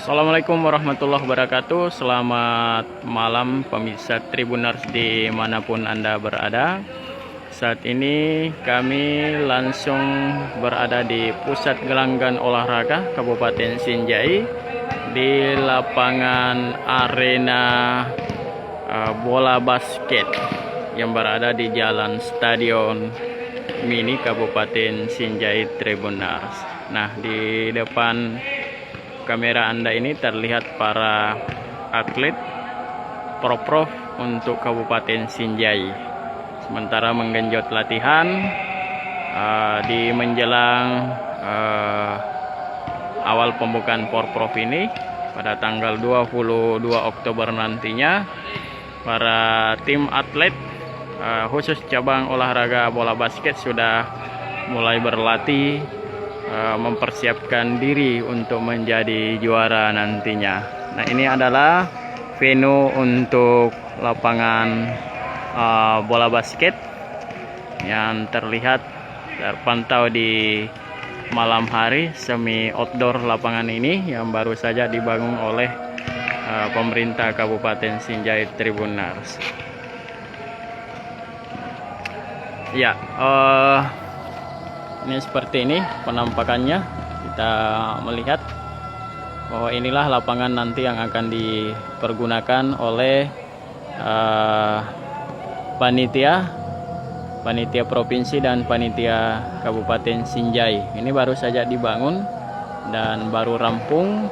Assalamualaikum warahmatullahi wabarakatuh. Selamat malam pemirsa Tribuners dimanapun Anda berada. Saat ini kami langsung berada di Pusat Gelanggang Olahraga Kabupaten Sinjai di lapangan arena bola basket yang berada di Jalan Stadion Mini Kabupaten Sinjai Tribuners. Nah, di depan kamera Anda ini terlihat para atlet pro untuk Kabupaten Sinjai. Sementara menggenjot latihan di menjelang awal pembukaan Porprov ini pada tanggal 22 Oktober nantinya. Para tim atlet khusus cabang olahraga bola basket sudah mulai berlatih, mempersiapkan diri untuk menjadi juara nantinya. Nah, ini adalah venue untuk lapangan bola basket yang terpantau di malam hari, semi outdoor. Lapangan ini yang baru saja dibangun oleh pemerintah Kabupaten Sinjai Tribuners. Ya, ini seperti ini penampakannya. Kita melihat bahwa inilah lapangan nanti yang akan dipergunakan oleh panitia provinsi dan panitia Kabupaten Sinjai. Ini baru saja dibangun dan baru rampung,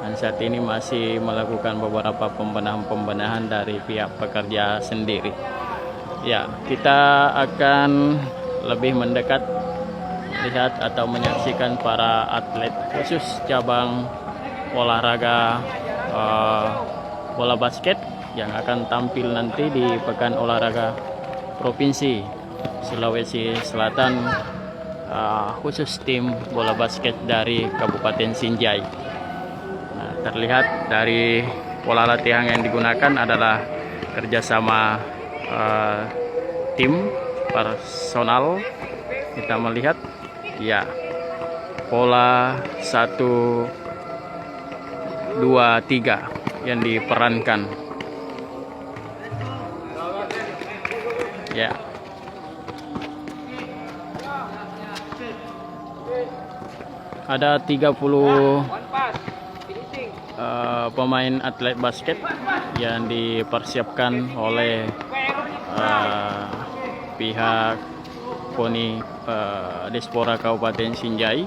dan saat ini masih melakukan beberapa pembenahan dari pihak pekerja sendiri. Ya, kita akan lebih mendekat lihat atau menyaksikan para atlet khusus cabang olahraga bola basket yang akan tampil nanti di Pekan Olahraga Provinsi Sulawesi Selatan, khusus tim bola basket dari Kabupaten Sinjai. Nah, terlihat dari pola latihan yang digunakan adalah kerjasama tim personal. Kita melihat, ya, pola 1, 2, 3 yang diperankan. Ya. Ada 30 pemain atlet basket yang dipersiapkan oleh pihak KONI Dispora Kabupaten Sinjai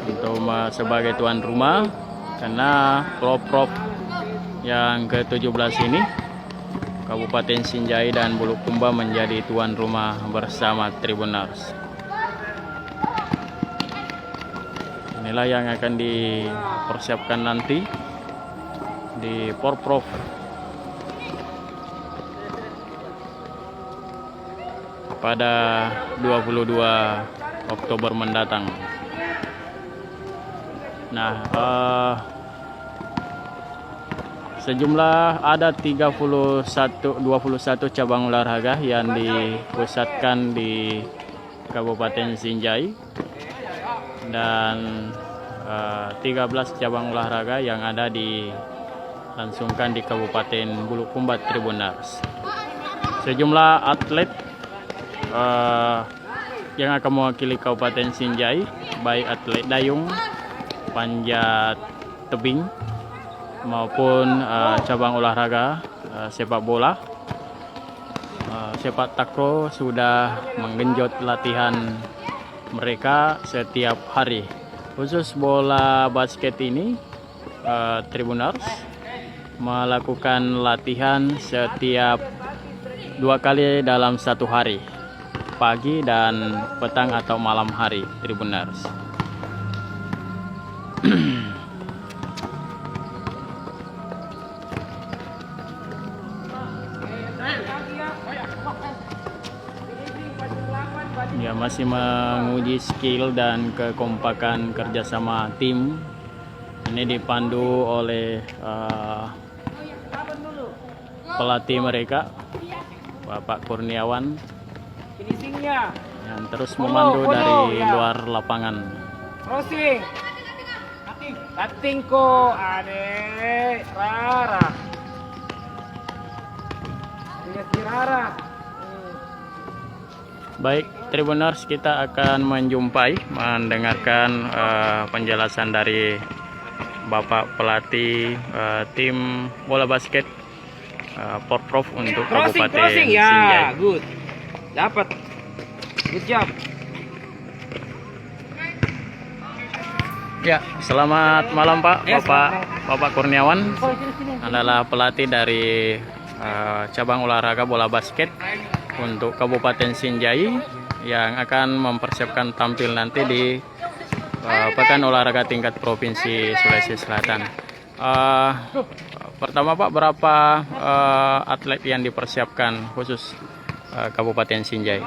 untuk sebagai tuan rumah, karena Porprov yang ke-17 ini Kabupaten Sinjai dan Bulukumba menjadi tuan rumah bersama Tribuners. Inilah yang akan dipersiapkan nanti di Porprov pada 22 Oktober mendatang. Nah, sejumlah ada 21 cabang olahraga yang dipusatkan di Kabupaten Sinjai dan 13 cabang olahraga yang ada dilangsungkan di Kabupaten Bulukumba Tribuners. Sejumlah atlet yang akan mewakili Kabupaten Sinjai, baik atlet dayung, panjat tebing, maupun cabang olahraga sepak bola, sepak takraw, sudah menggenjot latihan mereka setiap hari. Khusus bola basket ini, Tribuners melakukan latihan setiap 2 kali dalam 1 hari, pagi dan petang atau malam hari, Tribuners. Ya, masih menguji skill dan kekompakan kerjasama tim. Ini dipandu oleh pelatih mereka, Bapak Kurniawan, yang terus memandu dari luar lapangan. Tatingko, ade, Rara. Lihat si Rara. Baik, Tribuners, kita akan mendengarkan penjelasan dari Bapak pelatih tim bola basket Porprov untuk Kabupaten Crossing, Sinjai. ya, good. Dapat. Good job. Ya, selamat malam Pak. Ya, Bapak Kurniawan adalah pelatih dari cabang olahraga bola basket untuk Kabupaten Sinjai yang akan mempersiapkan tampil nanti di Pekan Olahraga Tingkat Provinsi Sulawesi Selatan. Pertama Pak, berapa atlet yang dipersiapkan khusus Kabupaten Sinjai?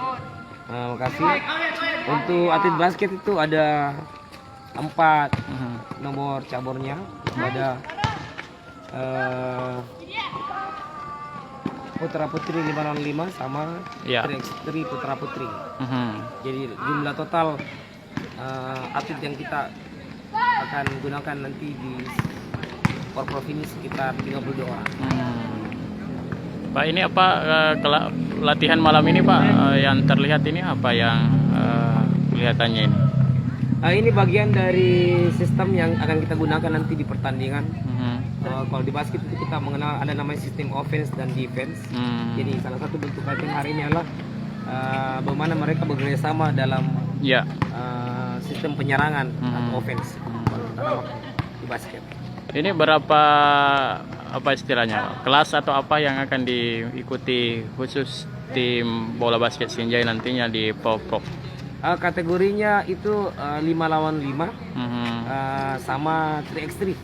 Makasih. Untuk atlet basket itu ada 4 nomor cabornya. Ada putra putri 5 sama Ya. 3x3 putra putri. Jadi jumlah total atlet yang kita akan gunakan nanti di Porprov ini sekitar 32 orang. Pak, ini apa latihan malam ini Pak, yang terlihat ini apa yang kelihatannya ini? Ini bagian dari sistem yang akan kita gunakan nanti di pertandingan. Kalau di basket itu kita mengenal ada namanya sistem offense dan defense. Jadi salah satu bentuk latihan hari ini adalah bagaimana mereka bekerja sama dalam sistem penyerangan atau offense kalau kita namakan di basket. Ini berapa apa istilahnya, kelas atau apa yang akan diikuti khusus tim bola basket Sinjai nantinya di Porprov? Kategorinya itu 5 lawan 5 sama 3x3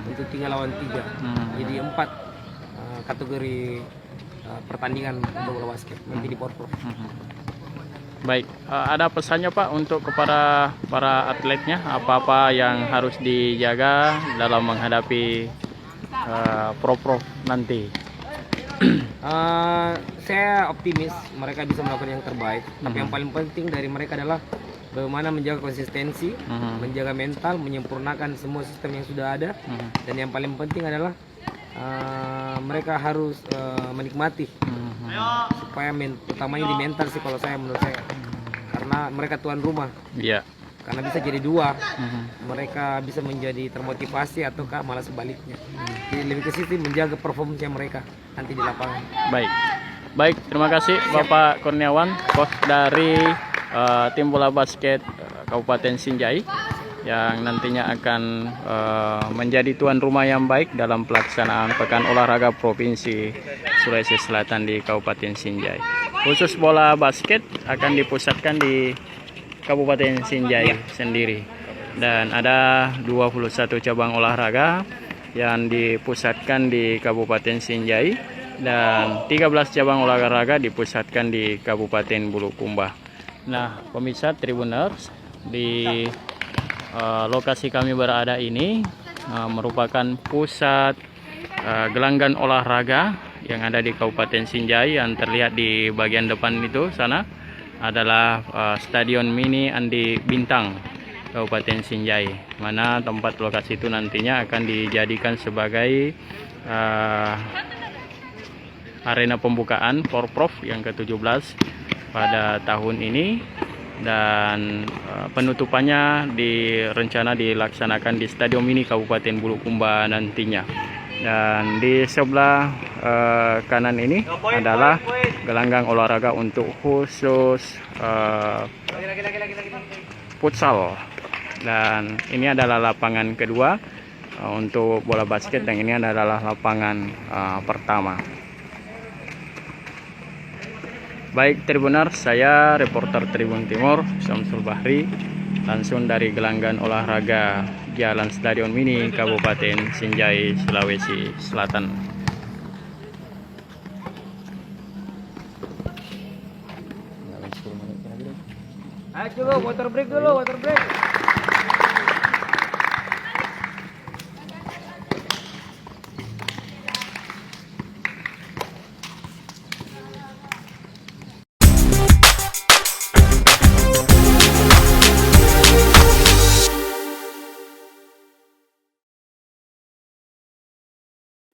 untuk 3 lawan 3. Jadi 4 kategori pertandingan untuk bola basket nanti di Porprov. Baik, ada pesannya Pak untuk kepada para atletnya, apa-apa yang harus dijaga dalam menghadapi Porprov nanti? Saya optimis mereka bisa melakukan yang terbaik. Tapi yang paling penting dari mereka adalah bagaimana menjaga konsistensi, menjaga mental, menyempurnakan semua sistem yang sudah ada. Dan yang paling penting adalah mereka harus menikmati supaya utamanya di mental sih kalau menurut saya, karena mereka tuan rumah. Karena bisa jadi dua, mereka bisa menjadi termotivasi ataukah malah sebaliknya. Jadi lebih ke situ menjaga performanya mereka nanti di lapangan. Baik, terima kasih Bapak Kurniawan, coach dari tim bola basket Kabupaten Sinjai yang nantinya akan menjadi tuan rumah yang baik dalam pelaksanaan Pekan Olahraga Provinsi Sulawesi Selatan di Kabupaten Sinjai. Khusus bola basket akan dipusatkan di Kabupaten Sinjai sendiri, dan ada 21 cabang olahraga yang dipusatkan di Kabupaten Sinjai dan 13 cabang olahraga dipusatkan di Kabupaten Bulukumba. Nah, pemirsa Tribuners, di lokasi kami berada ini merupakan pusat gelanggang olahraga yang ada di Kabupaten Sinjai. Yang terlihat di bagian depan itu sana adalah Stadion Mini Andi Bintang Kabupaten Sinjai, mana tempat lokasi itu nantinya akan dijadikan sebagai arena pembukaan Porprov yang ke-17 pada tahun ini, dan penutupannya direncana dilaksanakan di Stadion Mini Kabupaten Bulukumba nantinya. Dan di sebelah kanan ini adalah gelanggang olahraga untuk khusus futsal, dan ini adalah lapangan kedua untuk bola basket, dan ini adalah lapangan pertama. Baik Tribuners, saya reporter Tribun Timur Syamsul Bahri, langsung dari gelanggang olahraga Jalan Stadion Mini Kabupaten Sinjai, Sulawesi Selatan. Ayo coba water break dulu, water break.